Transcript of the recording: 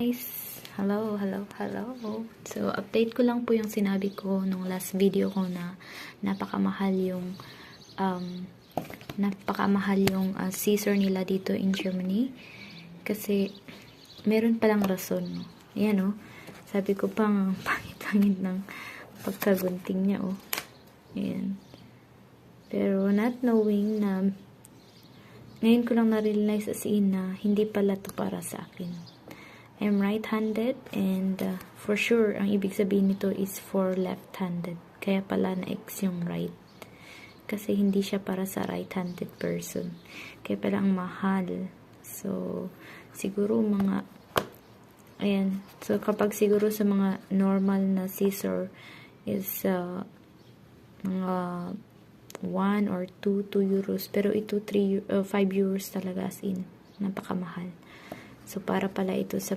Guys, hello. So, update ko lang po yung sinabi ko nung last video ko na napakamahal yung scissor nila dito in Germany. Kasi, meron palang rason. No? Ayan, oh. Sabi ko pang pangit-pangit ng pagkagunting niya, oh. Ayan. Pero, not knowing na ngayon ko lang na-realize as in na hindi pala to para sa akin. I'm right-handed and for sure, ang ibig sabihin nito is for left-handed. Kaya pala na-X yung right. Kasi hindi siya para sa right-handed person. Kaya pala ang mahal. So, siguro mga, ayan. So, kapag siguro sa mga normal na scissor is mga 1 or 2 euros. Pero ito 5 euros talaga as in. Napakamahal. So, para pala ito sa